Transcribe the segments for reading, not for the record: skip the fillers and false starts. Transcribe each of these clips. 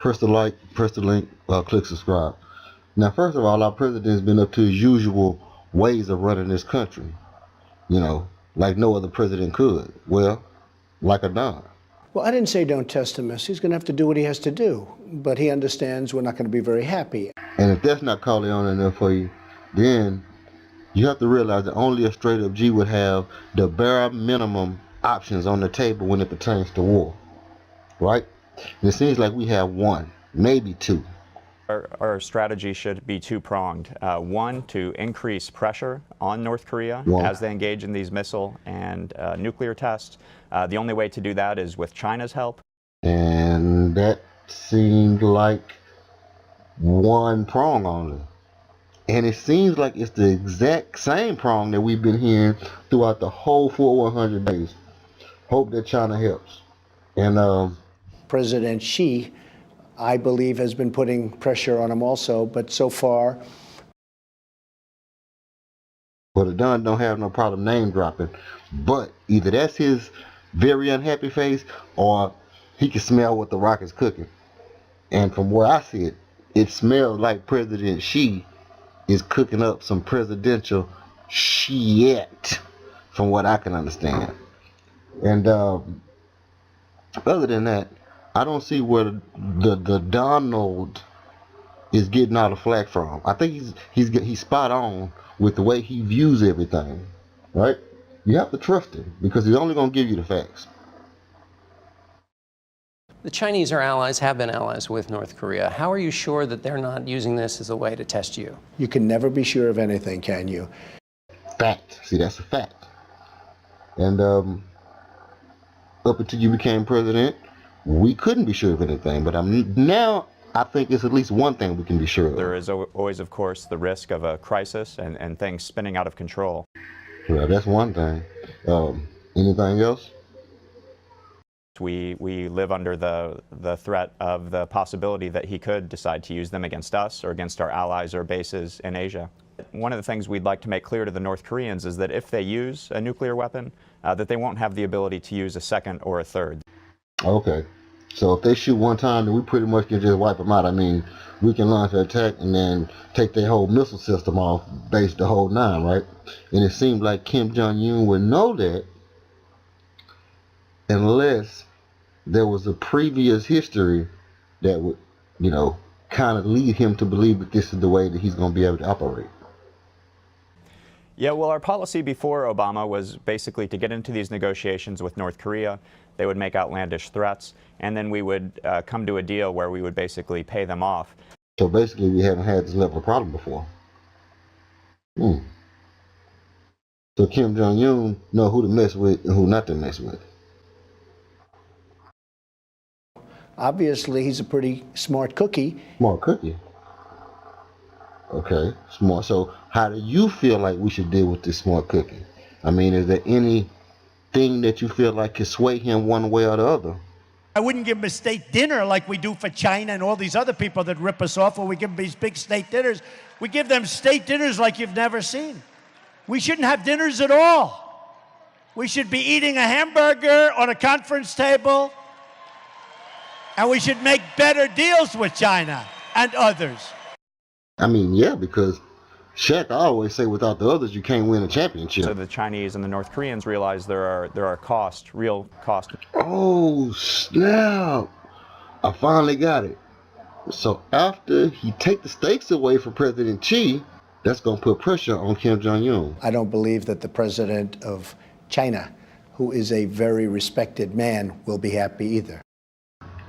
Press the like, press the link, click subscribe. Now, first of all, our president's been up to his usual ways of running this country, like no other president could. Well, like a Don. Well, I didn't say don't test him, miss. He's going to have to do what he has to do. But he understands we're not going to be very happy. And if that's not Corleone enough for you, then you have to realize that only a straight up G would have the bare minimum options on the table when it pertains to war, right? And it seems like we have one, maybe two. Our strategy should be two-pronged. One, to increase pressure on North Korea as they engage in these missile and nuclear tests. The only way to do that is with China's help. And that seemed like one prong only. And it seems like it's the exact same prong that we've been hearing throughout the whole 100 days. Hope that China helps. And President Xi, I believe, has been putting pressure on him also, but so far. Well, the Don don't have no problem name dropping, but either that's his very unhappy face or he can smell what the rock is cooking. And from where I see it, it smells like President Xi is cooking up some presidential shit, from what I can understand. And other than that, I don't see where the Donald is getting all the flack from. I think he's spot on with the way he views everything, right? You have to trust him because he's only going to give you the facts. The Chinese are allies, have been allies with North Korea. How are you sure that they're not using this as a way to test you? You can never be sure of anything, can you? Fact. See, that's a fact. And up until you became president, we couldn't be sure of anything. But now I think it's at least one thing we can be sure of. There is always, of course, the risk of a crisis and things spinning out of control. Well, that's one thing. Anything else? We live under the threat of the possibility that he could decide to use them against us or against our allies or bases in Asia. One of the things we'd like to make clear to the North Koreans is that if they use a nuclear weapon, that they won't have the ability to use a second or a third. Okay. So if they shoot one time, then we pretty much can just wipe them out. I mean, we can launch an attack and then take their whole missile system off, base the whole nine, right? And it seems like Kim Jong-un would know that unless there was a previous history that would, kind of lead him to believe that this is the way that he's going to be able to operate. Yeah, well, our policy before Obama was basically to get into these negotiations with North Korea. They would make outlandish threats, and then we would come to a deal where we would basically pay them off. So basically, we haven't had this level of problem before. So Kim Jong-un know who to mess with and who not to mess with. Obviously, he's a pretty smart cookie. Smart cookie. Okay, smart. So how do you feel like we should deal with this smart cookie? I mean, is there anything that you feel like can sway him one way or the other? I wouldn't give him a state dinner like we do for China and all these other people that rip us off, or we give them these big state dinners. We give them state dinners like you've never seen. We shouldn't have dinners at all. We should be eating a hamburger on a conference table, and we should make better deals with China and others. I mean, yeah, because Shaq always say without the others you can't win a championship. So the Chinese and the North Koreans realize there are costs, real costs. Oh, snap. I finally got it. So after he take the stakes away from President Xi, that's going to put pressure on Kim Jong-un. I don't believe that the president of China, who is a very respected man, will be happy either.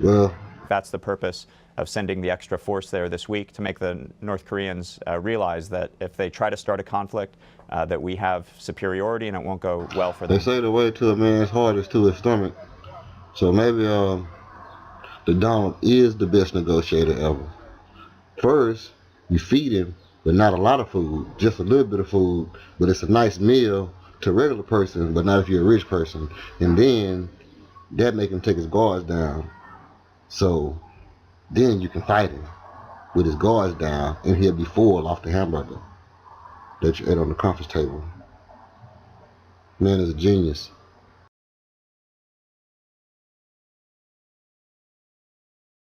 Well, that's the purpose of sending the extra force there this week, to make the North Koreans realize that if they try to start a conflict, that we have superiority and it won't go well for them. They say the way to a man's heart is to his stomach. So maybe the Donald is the best negotiator ever. First, you feed him, but not a lot of food, just a little bit of food, but it's a nice meal to a regular person, but not if you're a rich person. And then that make him take his guards down. So then you can fight him with his guards down, and he'll be full off the hamburger that you ate on the conference table. Man is a genius.